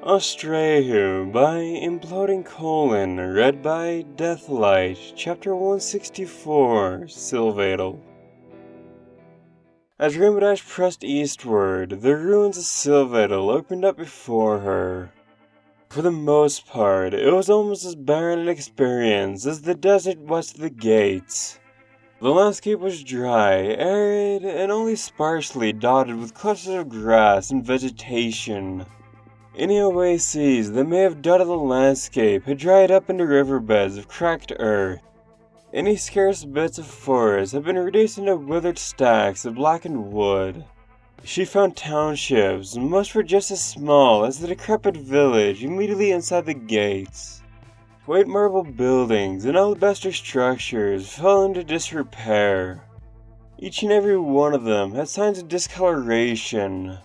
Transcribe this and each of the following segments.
Austraeoh by Imploding Colon, read by Deathlight, Chapter 164, Sylvatal. As Rainbow Dash pressed eastward, the ruins of Sylvatal opened up before her. For the most part, it was almost as barren an experience as the desert west of the gates. The landscape was dry, arid, and only sparsely dotted with clusters of grass and vegetation. Any oases that may have dotted the landscape had dried up into riverbeds of cracked earth. Any scarce bits of forest had been reduced into withered stacks of blackened wood. She found townships, most were just as small as the decrepit village immediately inside the gates. White marble buildings and alabaster structures fell into disrepair. Each and every one of them had signs of discoloration.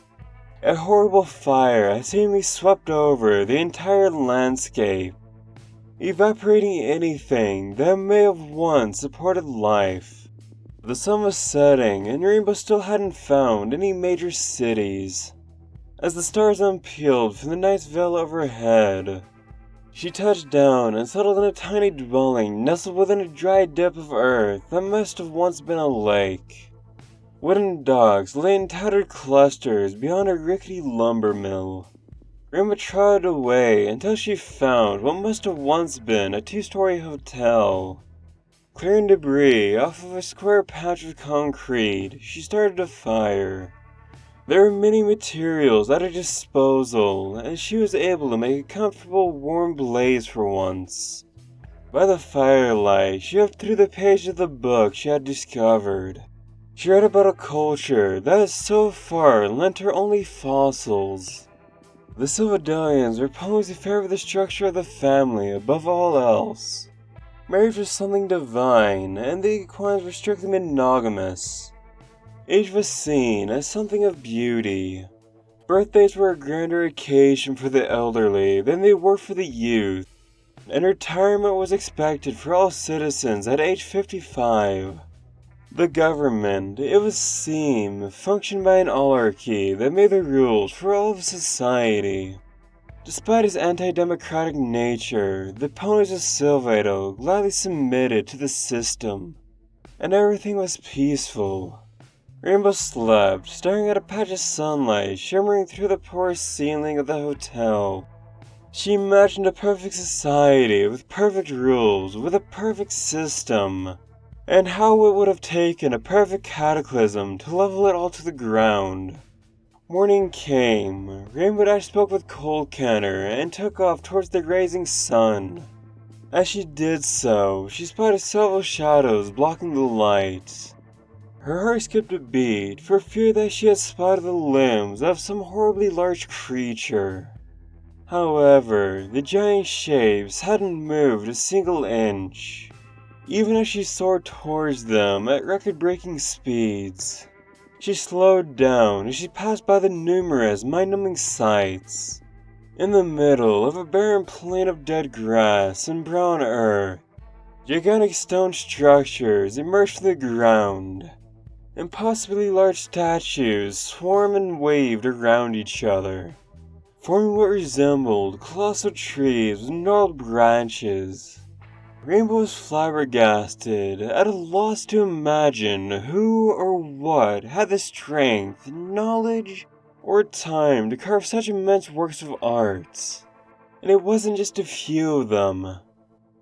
A horrible fire had seemingly swept over the entire landscape, evaporating anything that may have once supported life. The sun was setting, and Rainbow still hadn't found any major cities. As the stars unpeeled from the night's veil overhead, she touched down and settled in a tiny dwelling nestled within a dry dip of earth that must have once been a lake. Wooden docks lay in tattered clusters beyond a rickety lumber mill. Rainbow trotted away until she found what must have once been a two-story hotel. Clearing debris off of a square patch of concrete, she started a fire. There were many materials at her disposal, and she was able to make a comfortable, warm blaze for once. By the firelight, she looked through the page of the book she had discovered. She read about a culture that had so far lent her only fossils. The Sylvadalians were opposed to favor the structure of the family above all else. Marriage was something divine, and the Equines were strictly monogamous. Age was seen as something of beauty. Birthdays were a grander occasion for the elderly than they were for the youth, and retirement was expected for all citizens at age 55. The government, it would seem, functioned by an oligarchy that made the rules for all of society. Despite its anti-democratic nature, the ponies of Sylvatal gladly submitted to the system, and everything was peaceful. Rainbow slept, staring at a patch of sunlight shimmering through the porous ceiling of the hotel. She imagined a perfect society with perfect rules, with a perfect system, and how it would have taken a perfect cataclysm to level it all to the ground. Morning came. Rainbow Dash spoke with Cold Canner and took off towards the rising sun. As she did so, she spotted several shadows blocking the light. Her heart skipped a beat for fear that she had spotted the limbs of some horribly large creature. However, the giant shapes hadn't moved a single inch, even as she soared towards them at record-breaking speeds. She slowed down as she passed by the numerous mind-numbing sights. In the middle of a barren plain of dead grass and brown earth, gigantic stone structures emerged from the ground. Impossibly large statues swarmed and waved around each other, forming what resembled colossal trees with gnarled branches. Rainbow was flabbergasted, at a loss to imagine who or what had the strength, knowledge, or time to carve such immense works of art. And it wasn't just a few of them.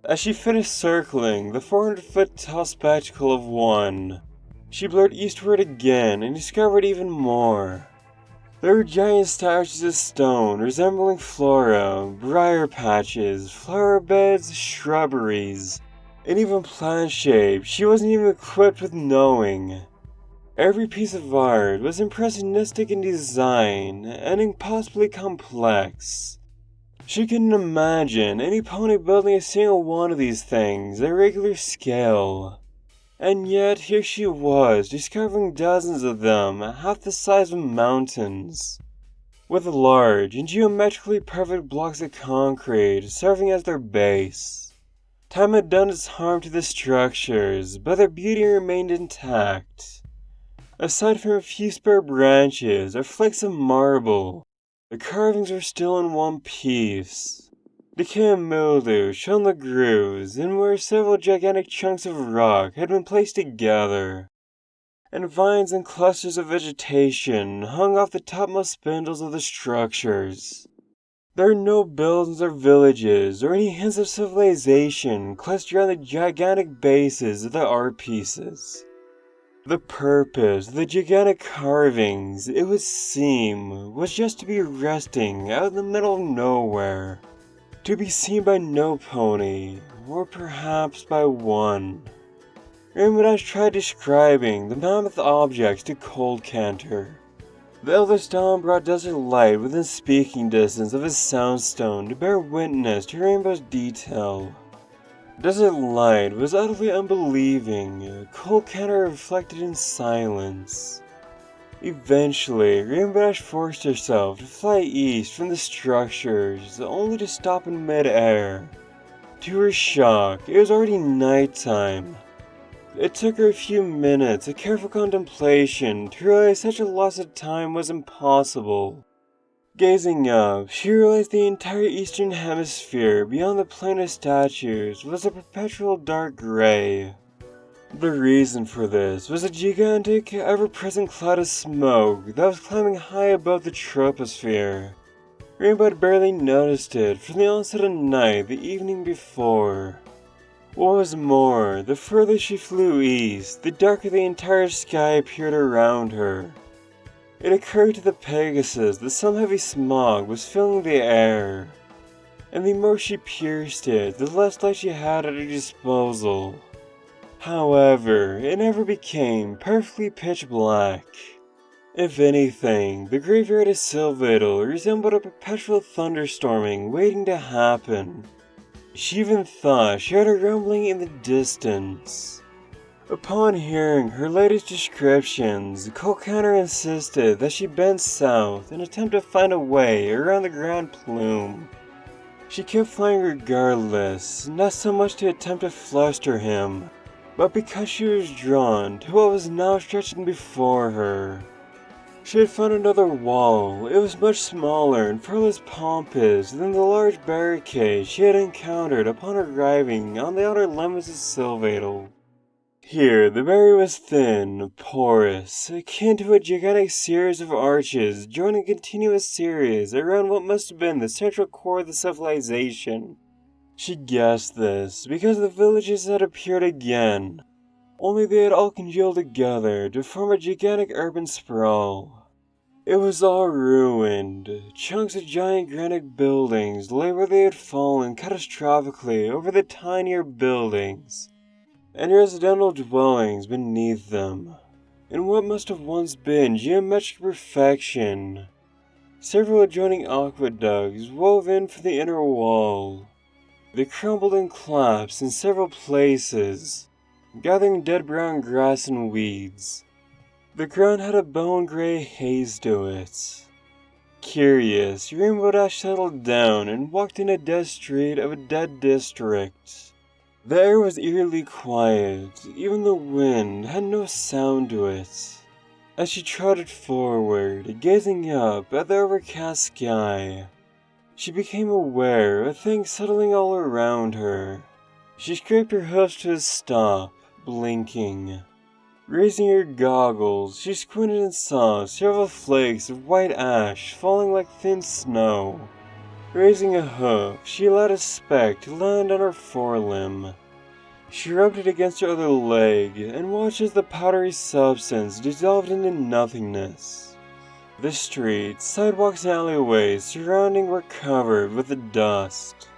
As she finished circling the 400-foot-tall spectacle of one, she blurred eastward again and discovered even more. There were giant statues of stone resembling flora, briar patches, flower beds, shrubberies, and even plant shapes she wasn't even equipped with knowing. Every piece of art was impressionistic in design and impossibly complex. She couldn't imagine any pony building a single one of these things at regular scale. And yet here she was, discovering dozens of them, half the size of mountains, with large and geometrically perfect blocks of concrete serving as their base. Time had done its harm to the structures, but their beauty remained intact. Aside from a few spare branches or flakes of marble, The carvings were still in one piece. Decay and mildew showed the grooves, and where several gigantic chunks of rock had been placed together, and vines and clusters of vegetation hung off the topmost spindles of the structures. There are no buildings or villages or any hints of civilization clustered around the gigantic bases of the art pieces. The purpose of the gigantic carvings, it would seem, was just to be resting out in the middle of nowhere, to be seen by no pony, or perhaps by one. Rainbow tried describing the mammoth objects to Cold Canter. The eldest Dawn brought desert light within speaking distance of his soundstone to bear witness to Rainbow's detail. Desert light was utterly unbelieving. Cold Canter reflected in silence. Eventually, Rainbow Dash forced herself to fly east from the structures, only to stop in mid-air. To her shock, it was already nighttime. It took her a few minutes of careful contemplation to realize such a loss of time was impossible. Gazing up, she realized the entire eastern hemisphere beyond the plane of statues was a perpetual dark gray. The reason for this was a gigantic, ever-present cloud of smoke that was climbing high above the troposphere. Rainbow had barely noticed it from the onset of night the evening before. What was more, the further she flew east, the darker the entire sky appeared around her. It occurred to the Pegasus that some heavy smog was filling the air, and the more she pierced it, the less light she had at her disposal. However, it never became perfectly pitch black. If anything, the graveyard of Sylvatal resembled a perpetual thunderstorming waiting to happen. She even thought she heard a rumbling in the distance. Upon hearing her latest descriptions, Cold Canter insisted that she bend south and attempt to find a way around the Grand Plume. She kept flying regardless, not so much to attempt to fluster him, but because she was drawn to what was now stretching before her. She had found another wall. It was much smaller and far less pompous than the large barricade she had encountered upon arriving on the outer limits of Sylvatal. Here, the barrier was thin, porous, akin to a gigantic series of arches joining a continuous series around what must have been the central core of the civilization. She guessed this because the villages had appeared again, only they had all congealed together to form a gigantic urban sprawl. It was all ruined. Chunks of giant granite buildings lay where they had fallen catastrophically over the tinier buildings, and residential dwellings beneath them, in what must have once been geometric perfection. Several adjoining aqueducts wove in from the inner wall. They crumbled and collapsed in several places, gathering dead brown grass and weeds. The ground had a bone-gray haze to it. Curious, Rainbow Dash settled down and walked in a dead street of a dead district. The air was eerily quiet, even the wind had no sound to it. As she trotted forward, gazing up at the overcast sky, she became aware of things settling all around her. She scraped her hoofs to a stop, blinking. Raising her goggles, she squinted and saw several flakes of white ash falling like thin snow. Raising a hoof, she allowed a speck to land on her forelimb. She rubbed it against her other leg and watched as the powdery substance dissolved into nothingness. The streets, sidewalks, and alleyways surrounding were covered with the dust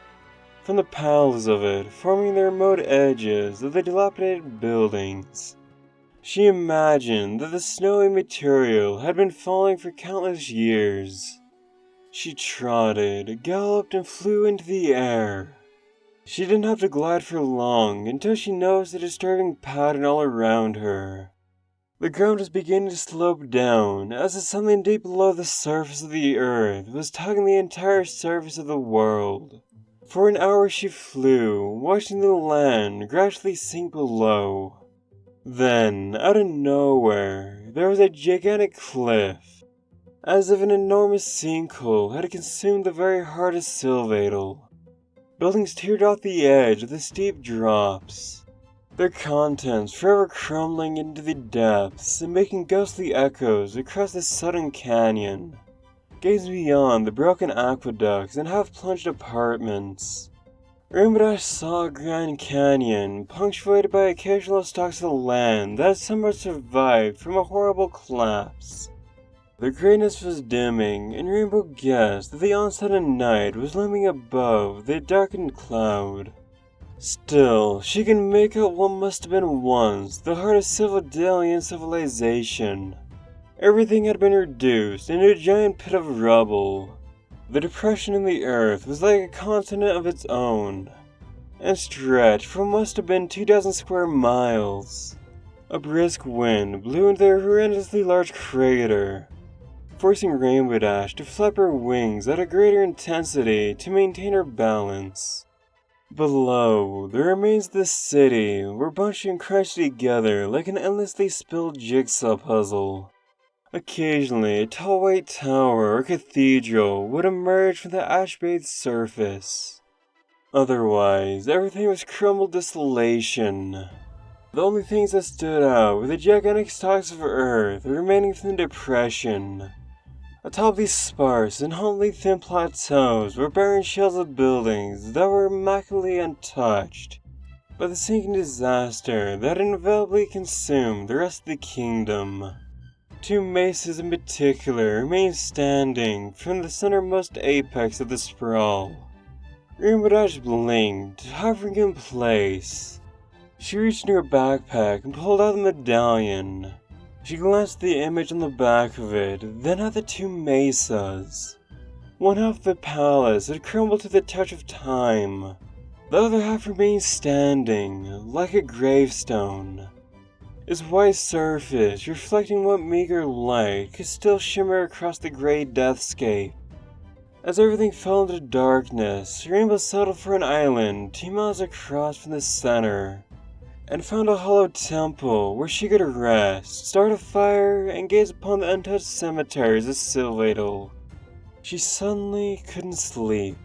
from the paths of it, forming the remote edges of the dilapidated buildings. She imagined that the snowy material had been falling for countless years. She trotted, galloped, and flew into the air. She didn't have to glide for long until she noticed a disturbing pattern all around her. The ground was beginning to slope down, as if something deep below the surface of the earth was tugging the entire surface of the world. For an hour she flew, watching the land gradually sink below. Then, out of nowhere, there was a gigantic cliff. as if an enormous sinkhole had consumed the very heart of Sylvatal. Buildings teared off the edge of the steep drops, their contents forever crumbling into the depths and making ghostly echoes across the sudden canyon. Gaze beyond the broken aqueducts and half-plunged apartments. Rainbow Dash saw a Grand Canyon, punctuated by occasional stalks of land that had somehow survived from a horrible collapse. The greyness was dimming, and Rainbow guessed that the onset of night was looming above the darkened cloud. Still, she could make out what must have been once the heart of Sylvadalian civilization. Everything had been reduced into a giant pit of rubble. The depression in the earth was like a continent of its own, and stretched for what must have been 2,000 square miles. A brisk wind blew into the horrendously large crater, forcing Rainbow Dash to flap her wings at a greater intensity to maintain her balance. Below, the remains of the city were bunched and crunched together like an endlessly spilled jigsaw puzzle. Occasionally, a tall white tower or cathedral would emerge from the ash-bathed surface. Otherwise, everything was crumbled desolation. The only things that stood out were the gigantic stalks of earth remaining from the depression. Atop these sparse and hauntingly thin plateaus were barren shells of buildings that were immaculately untouched by the sinking disaster that inevitably consumed the rest of the kingdom. Two mesas in particular remained standing from the centermost apex of the sprawl. Rainbow Dash blinked, hovering in place. She reached into her backpack and pulled out the medallion. She glanced at the image on the back of it, then at the two mesas. One half of the palace had crumbled to the touch of time. The other half remained standing, like a gravestone. Its white surface reflecting what meager light could still shimmer across the grey deathscape. As everything fell into darkness, Rainbow settled for an island 2 miles across from the center, and found a hollow temple where she could rest, start a fire, and gaze upon the untouched cemeteries of Sylvatal. She suddenly couldn't sleep.